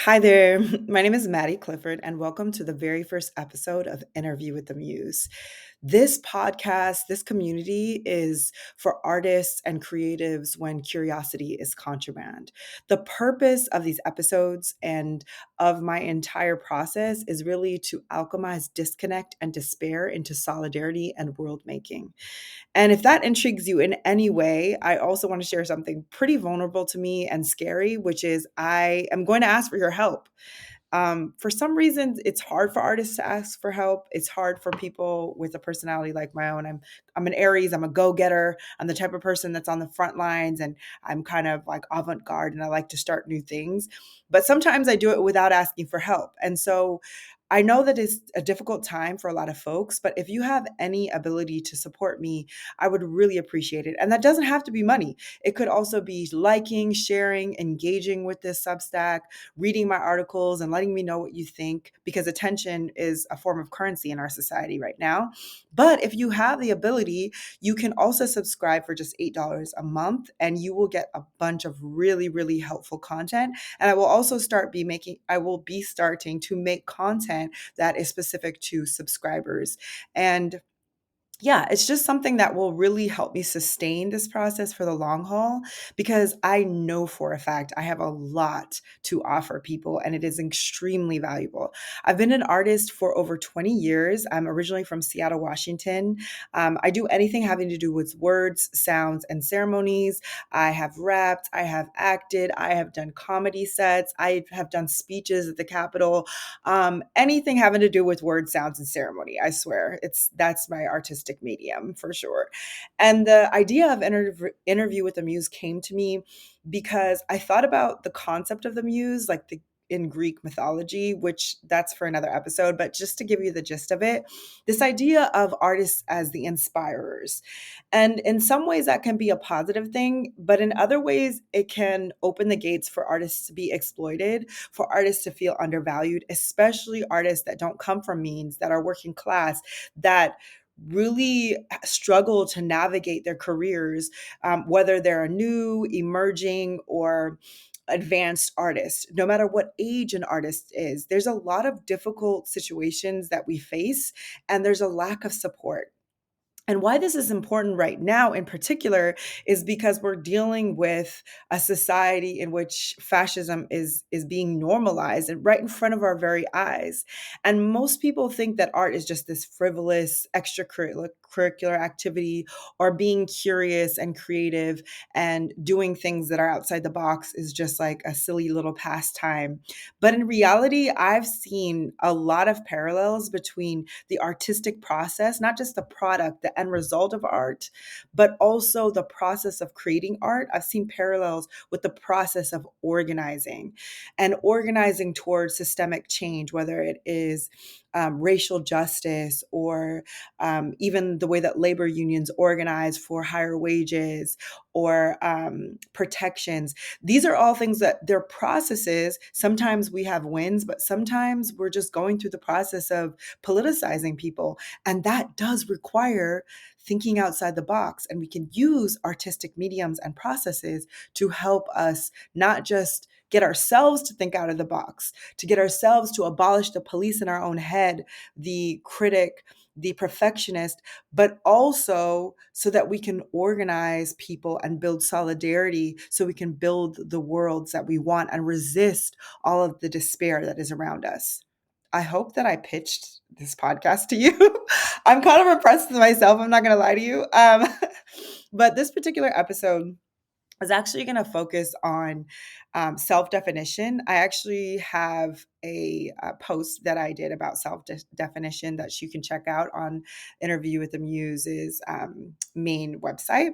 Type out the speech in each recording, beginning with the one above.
Hi there. My name is Maddie Clifford, and welcome to the very first episode of Interview with the Muse. This podcast, this community is for artists and creatives when curiosity is contraband. The purpose of these episodes and of my entire process is really to alchemize disconnect and despair into solidarity and world making. And if that intrigues you in any way, I also want to share something pretty vulnerable to me and scary, which is I am going to ask for your help. For some reason, it's hard for artists to ask for help. It's hard for people with a personality like my own. I'm an Aries. I'm a go-getter. I'm the type of person that's on the front lines, and I'm kind of like avant-garde, and I like to start new things. But sometimes I do it without asking for help. And so I know that it's a difficult time for a lot of folks, but if you have any ability to support me, I would really appreciate it. And that doesn't have to be money. It could also be liking, sharing, engaging with this Substack, reading my articles and letting me know what you think, because attention is a form of currency in our society right now. But if you have the ability, you can also subscribe for just $8 a month, and you will get a bunch of really, really helpful content. And I will be starting to make content that is specific to subscribers. And yeah, it's just something that will really help me sustain this process for the long haul, because I know for a fact I have a lot to offer people and it is extremely valuable. I've been an artist for over 20 years. I'm originally from Seattle, Washington. I do anything having to do with words, sounds, and ceremonies. I have rapped, I have acted, I have done comedy sets, I have done speeches at the Capitol. Anything having to do with word, sounds, and ceremony. I swear, that's my artistic medium for sure. And the idea of interview with the muse came to me because I thought about the concept of the muse, like the in Greek mythology, which that's for another episode. But just to give you the gist of it, this idea of artists as the inspirers. And in some ways, that can be a positive thing, but in other ways, it can open the gates for artists to be exploited, for artists to feel undervalued, especially artists that don't come from means, that are working class, that really struggle to navigate their careers, whether they're a new, emerging, or advanced artist. No matter what age an artist is, there's a lot of difficult situations that we face, and there's a lack of support. And why this is important right now in particular is because we're dealing with a society in which fascism is being normalized and right in front of our very eyes. And most people think that art is just this frivolous extracurricular activity, or being curious and creative and doing things that are outside the box is just like a silly little pastime. But in reality, I've seen a lot of parallels between the artistic process, not just the product, the end result of art, but also the process of creating art. I've seen parallels with the process of organizing and organizing towards systemic change, whether it is racial justice, or even the way that labor unions organize for higher wages, or protections. These are all things that they're processes. Sometimes we have wins, but sometimes we're just going through the process of politicizing people. And that does require thinking outside the box. And we can use artistic mediums and processes to help us not just get ourselves to think out of the box, to get ourselves to abolish the police in our own head, the critic, the perfectionist, but also so that we can organize people and build solidarity, so we can build the worlds that we want and resist all of the despair that is around us. I hope that I pitched this podcast to you. I'm kind of impressed with myself. I'm not going to lie to you. But this particular episode is actually going to focus on self-definition. I actually have a post that I did about self-definition that you can check out on Interview with the Muse's main website.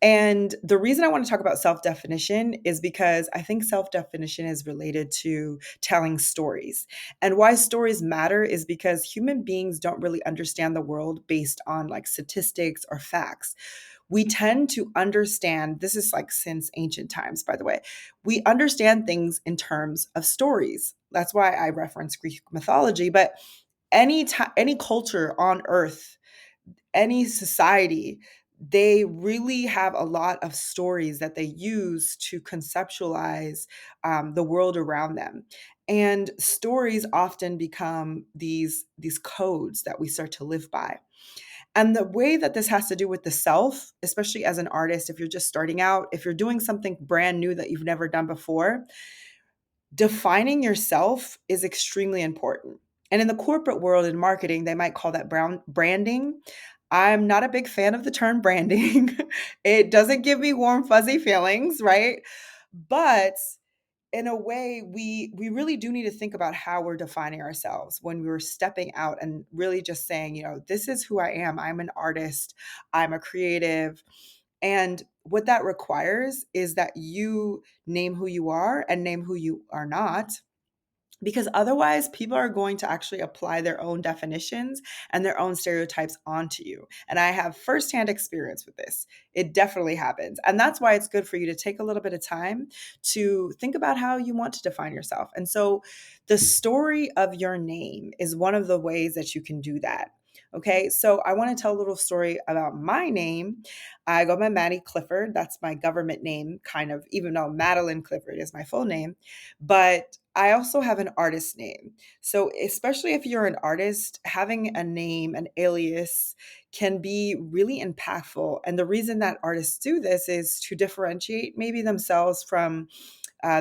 And the reason I want to talk about self-definition is because I think self-definition is related to telling stories. And why stories matter is because human beings don't really understand the world based on like statistics or facts. We tend to understand, this is like since ancient times, by the way, we understand things in terms of stories. That's why I reference Greek mythology, but any culture on earth, any society, they really have a lot of stories that they use to conceptualize the world around them. And stories often become these codes that we start to live by. And the way that this has to do with the self, especially as an artist, if you're just starting out, if you're doing something brand new that you've never done before, defining yourself is extremely important. And in the corporate world in marketing, they might call that branding. I'm not a big fan of the term branding. It doesn't give me warm, fuzzy feelings, right? But in a way, we really do need to think about how we're defining ourselves when we're stepping out and really just saying, this is who I am. I'm an artist. I'm a creative. And what that requires is that you name who you are and name who you are not, because otherwise people are going to actually apply their own definitions and their own stereotypes onto you. And I have firsthand experience with this. It definitely happens. And that's why it's good for you to take a little bit of time to think about how you want to define yourself. And so the story of your name is one of the ways that you can do that. Okay, so I want to tell a little story about my name. I go by Maddie Clifford. That's my government name, kind of, even though Madeline Clifford is my full name. But I also have an artist name. So, especially if you're an artist, having a name, an alias, can be really impactful. And the reason that artists do this is to differentiate maybe themselves from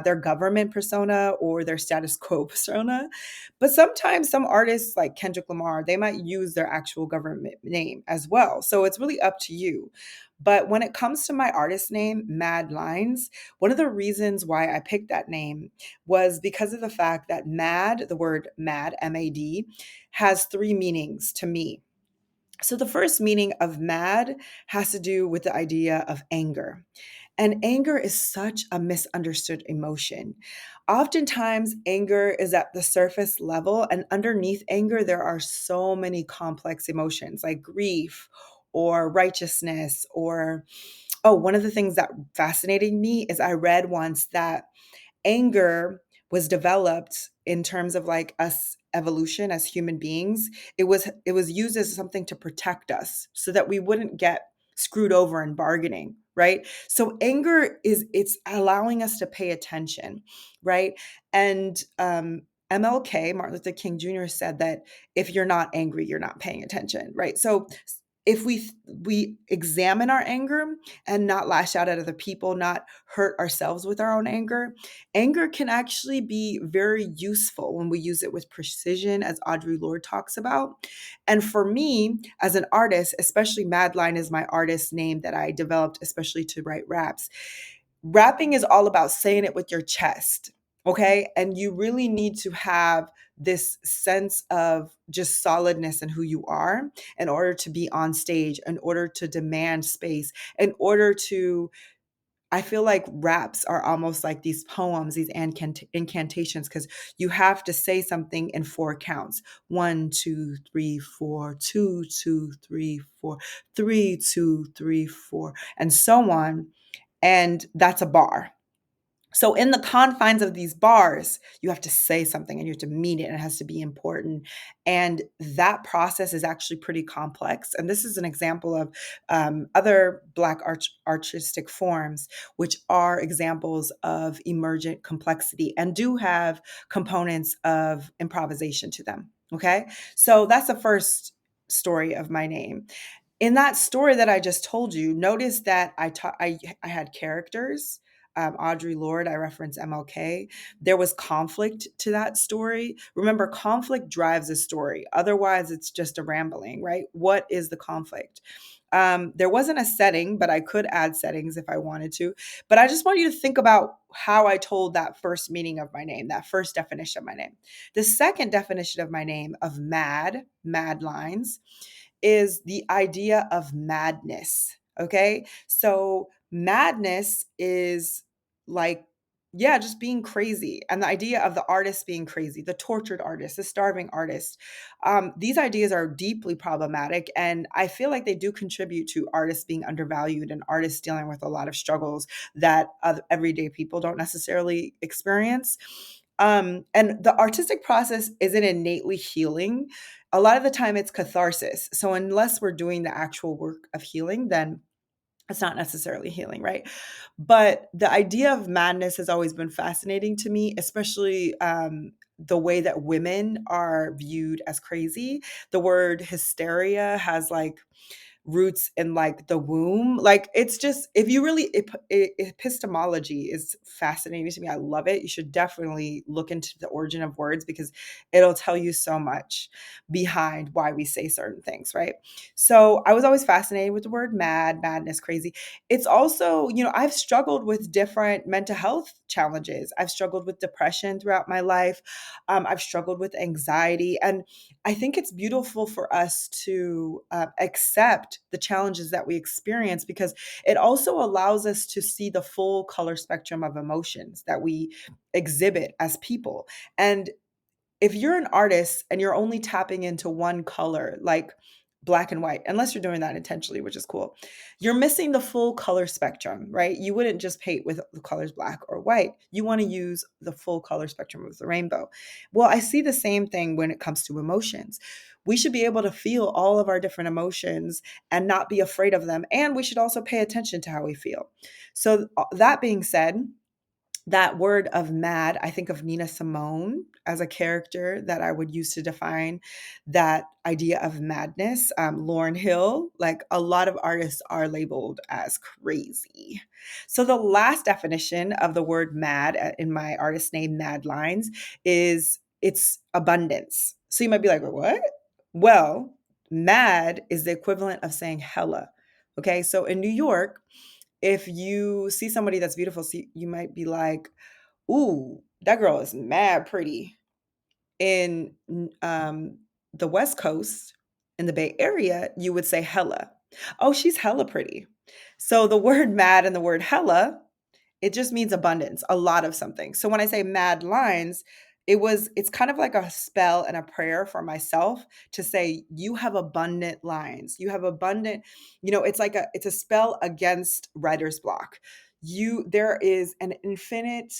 their government persona or their status quo persona. But sometimes some artists like Kendrick Lamar, they might use their actual government name as well. So it's really up to you. But when it comes to my artist name, Mad Lines, one of the reasons why I picked that name was because of the fact that mad, the word mad, MAD, has three meanings to me. So the first meaning of mad has to do with the idea of anger. And anger is such a misunderstood emotion. Oftentimes, anger is at the surface level, and underneath anger, there are so many complex emotions like grief or righteousness. Or, oh, one of the things that fascinated me is I read once that anger was developed in terms of like us evolution as human beings. It was used as something to protect us so that we wouldn't get screwed over in bargaining, right? So anger is, it's allowing us to pay attention, right? And MLK, Martin Luther King Jr., said that if you're not angry, you're not paying attention, right? So if we examine our anger and not lash out at other people, not hurt ourselves with our own anger, anger can actually be very useful when we use it with precision, as Audre Lorde talks about. And for me, as an artist, especially Madline is my artist name that I developed especially to write raps. Rapping is all about saying it with your chest, okay? And you really need to have this sense of just solidness in who you are in order to be on stage, in order to demand space, in order to, I feel like raps are almost like these poems, these incantations, because you have to say something in four counts. 1, 2, 3, 4, 2, 2, 3, 4, 3, 2, 3, 4, and so on. And that's a bar. So in the confines of these bars, you have to say something and you have to mean it and it has to be important. And that process is actually pretty complex. And this is an example of other Black artistic forms, which are examples of emergent complexity and do have components of improvisation to them. Okay. So that's the first story of my name. In that story that I just told you, notice that I had characters. Audre Lorde, I reference MLK. There was conflict to that story. Remember, conflict drives a story. Otherwise, it's just a rambling, right? What is the conflict? There wasn't a setting, but I could add settings if I wanted to. But I just want you to think about how I told that first meaning of my name, that first definition of my name. The second definition of my name, of mad lines, is the idea of madness. Okay. So madness is like, yeah, just being crazy. And the idea of the artist being crazy, the tortured artist, the starving artist. These ideas are deeply problematic. And I feel like they do contribute to artists being undervalued and artists dealing with a lot of struggles that everyday people don't necessarily experience. And the artistic process isn't innately healing. A lot of the time it's catharsis. So unless we're doing the actual work of healing, then It's not necessarily healing, right? But the idea of madness has always been fascinating to me, especially the way that women are viewed as crazy. The word hysteria has like roots in like the womb. Like it's just, if you really, epistemology is fascinating to me. I love it. You should definitely look into the origin of words because it'll tell you so much behind why we say certain things, right? So I was always fascinated with the word mad, madness, crazy. It's also, I've struggled with different mental health challenges. I've struggled with depression throughout my life. I've struggled with anxiety. And I think it's beautiful for us to accept the challenges that we experience because it also allows us to see the full color spectrum of emotions that we exhibit as people. And if you're an artist and you're only tapping into one color, like black and white, unless you're doing that intentionally, which is cool, you're missing the full color spectrum, right? You wouldn't just paint with the colors black or white. You want to use the full color spectrum of the rainbow. Well, I see the same thing when it comes to emotions. We should be able to feel all of our different emotions and not be afraid of them. And we should also pay attention to how we feel. So, that being said, that word of mad, I think of Nina Simone as a character that I would use to define that idea of madness. Lauryn Hill, like a lot of artists are labeled as crazy. So the last definition of the word mad in my artist name, Mad Lines, is it's abundance. So you might be like, what? Well, mad is the equivalent of saying hella. Okay, so in New York, if you see somebody that's beautiful, you might be like, "Ooh, that girl is mad pretty." In the West Coast, in the Bay Area, you would say hella. Oh, she's hella pretty. So the word mad and the word hella, it just means abundance, a lot of something. So when I say mad lines, it's kind of like a spell and a prayer for myself to say you have abundant lines. You have abundant, it's a spell against writer's block. There is an infinite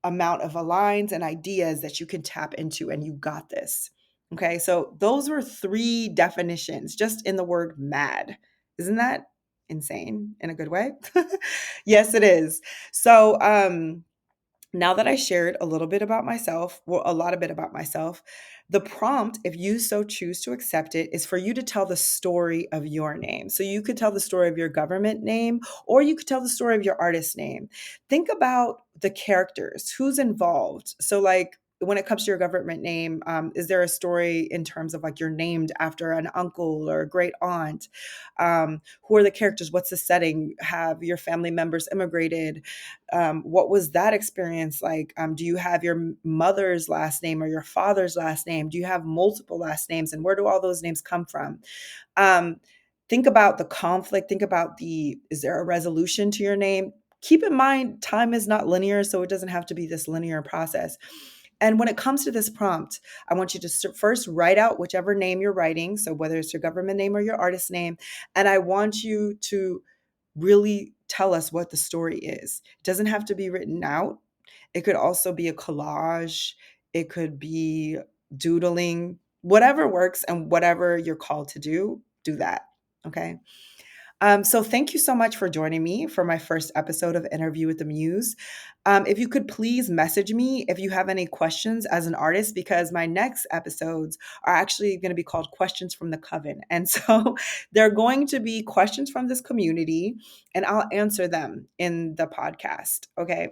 amount of lines and ideas that you can tap into, and you got this. Okay, so those were three definitions just in the word mad. Isn't that insane in a good way? Yes, it is. So, now that I shared a little bit about myself, well, a lot of bit about myself, the prompt, if you so choose to accept it, is for you to tell the story of your name. So you could tell the story of your government name, or you could tell the story of your artist name. Think about the characters, who's involved. So, like, when it comes to your government name, is there a story in terms of like you're named after an uncle or a great aunt? Who are the characters? What's the setting? Have your family members immigrated? What was that experience like? Do you have your mother's last name or your father's last name? Do you have multiple last names? And where do all those names come from? Um, think about the conflict. Think about is there a resolution to your name? Keep in mind, time is not linear, so it doesn't have to be this linear process. And when it comes to this prompt, I want you to first write out whichever name you're writing. So whether it's your government name or your artist name, and I want you to really tell us what the story is. It doesn't have to be written out. It could also be a collage. It could be doodling, whatever works and whatever you're called to do that. Okay. So thank you so much for joining me for my first episode of Interview with the Muse. If you could please message me if you have any questions as an artist, because my next episodes are actually going to be called Questions from the Coven. And so they're going to be questions from this community, and I'll answer them in the podcast. Okay.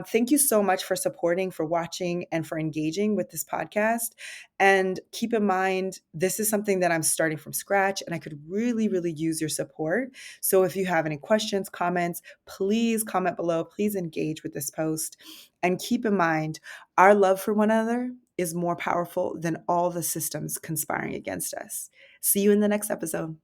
Thank you so much for supporting, for watching, and for engaging with this podcast. And keep in mind, this is something that I'm starting from scratch, and I could really, really use your support. So if you have any questions, comments, please comment below. Please engage with this post. And keep in mind, our love for one another is more powerful than all the systems conspiring against us. See you in the next episode.